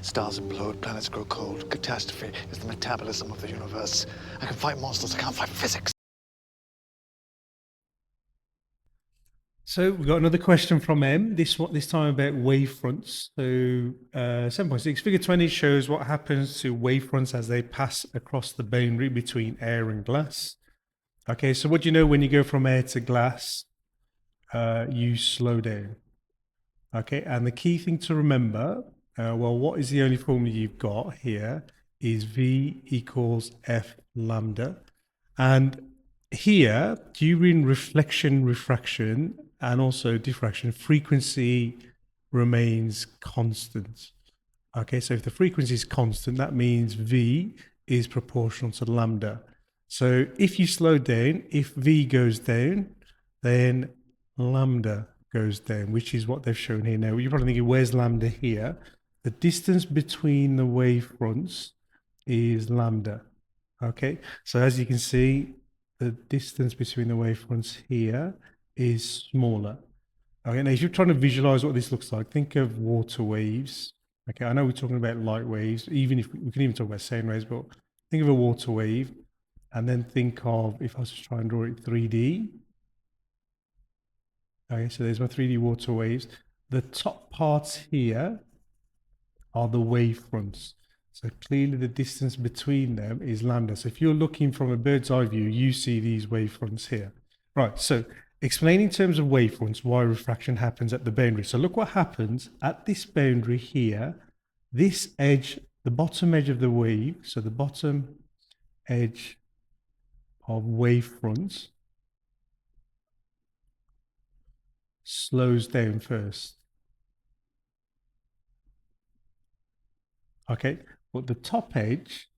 Stars implode, planets grow cold. Catastrophe is the metabolism of the universe. I can fight monsters, I can't fight physics. So we've got another question from M, this time about wavefronts. So 7.6, figure 20 shows what happens to wavefronts as they pass across the boundary between air and glass. Okay, so what do you know when you go from air to glass? You slow down. Okay, and the key thing to remember, well, what is the only formula you've got here is V equals F lambda. And here, during reflection, refraction, and also diffraction, frequency remains constant. Okay, so if the frequency is constant, that means V is proportional to lambda. So if you slow down, if V goes down, then lambda goes down, which is what they've shown here. Now, you're probably thinking, where's lambda here? The distance between the wavefronts is lambda. Okay, so as you can see, the distance between the wavefronts here is smaller. Okay, now if you're trying to visualize what this looks like, think of water waves. Okay, I know we're talking about light waves, even if we can even talk about sound waves, but think of a water wave, and then think of, if I was to try and draw it 3D. Okay, so there's my 3D water waves. The top parts here are the wavefronts. So clearly the distance between them is lambda. So if you're looking from a bird's eye view, you see these wavefronts here. Right, so explain in terms of wavefronts why refraction happens at the boundary. So look what happens at this boundary here. This edge, the bottom edge of the wave, so the bottom edge of wavefronts slows down first. Okay, but the top edge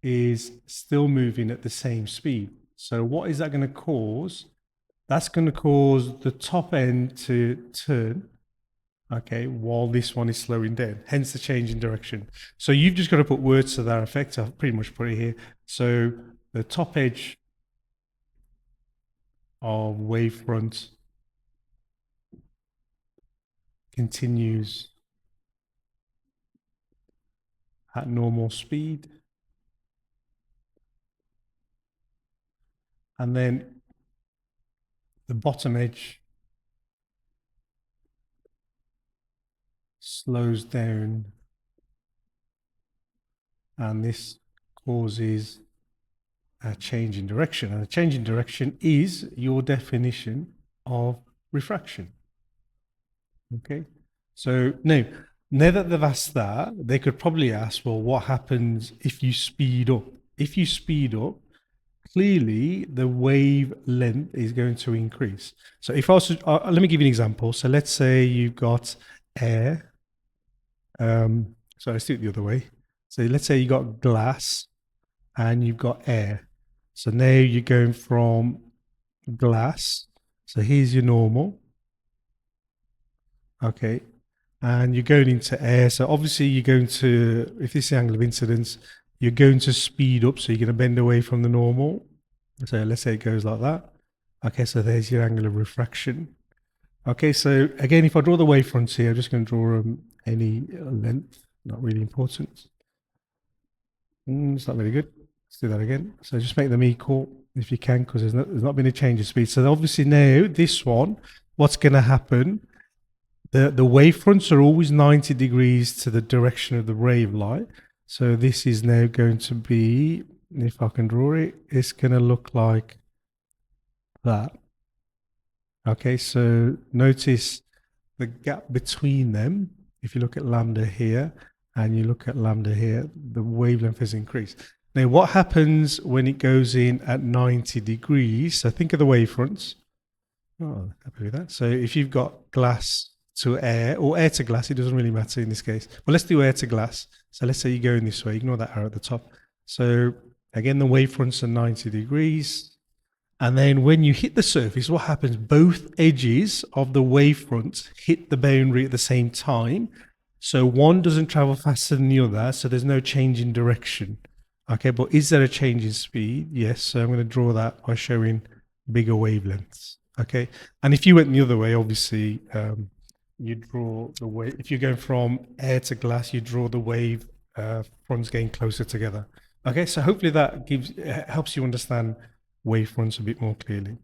is still moving at the same speed. So what is that going to cause? That's going to cause the top end to turn, okay, while this one is slowing down, hence the change in direction. So you've just got to put words to that effect. I've pretty much put it here. So the top edge of wavefront continues at normal speed. And then the bottom edge slows down, and this causes a change in direction. And a change in direction is your definition of refraction. Okay, so now that they've asked that, they could probably ask, well, what happens if you speed up? If you speed up, clearly the wavelength is going to increase. So if I was to, let me give you an example. So let's say you've got air. So let's do it the other way. So let's say you got glass and you've got air. So now you're going from glass. So here's your normal. Okay. And you're going into air. So obviously you're going to, if this is the angle of incidence, you're going to speed up. So you're going to bend away from the normal. So let's say it goes like that. Okay, so there's your angle of refraction. Okay, so again, if I draw the wavefronts here, I'm just going to draw any length, not really important. It's not very good. Let's do that again. So just make them equal if you can, because there's not been a change of speed. So obviously now this one, what's going to happen? The wavefronts are always 90 degrees to the direction of the wave light. So this is now going to be, if I can draw it, it's going to look like that. Okay, so notice the gap between them. If you look at lambda here and you look at lambda here, the wavelength has increased. Now, what happens when it goes in at 90 degrees? So think of the wavefronts. Oh, happy with that. So if you've got glass to air, or air to glass, it doesn't really matter in this case. Well, let's do air to glass. So let's say you go in this way, ignore that arrow at the top. So again, the wavefronts are 90 degrees. And then when you hit the surface, what happens? Both edges of the wavefront hit the boundary at the same time. So one doesn't travel faster than the other, so there's no change in direction. Okay, but is there a change in speed? Yes, so I'm going to draw that by showing bigger wavelengths. Okay, and if you went the other way, obviously you draw the wave. If you're going from air to glass, you draw the wave fronts getting closer together. Okay, so hopefully that helps you understand wavefronts a bit more clearly.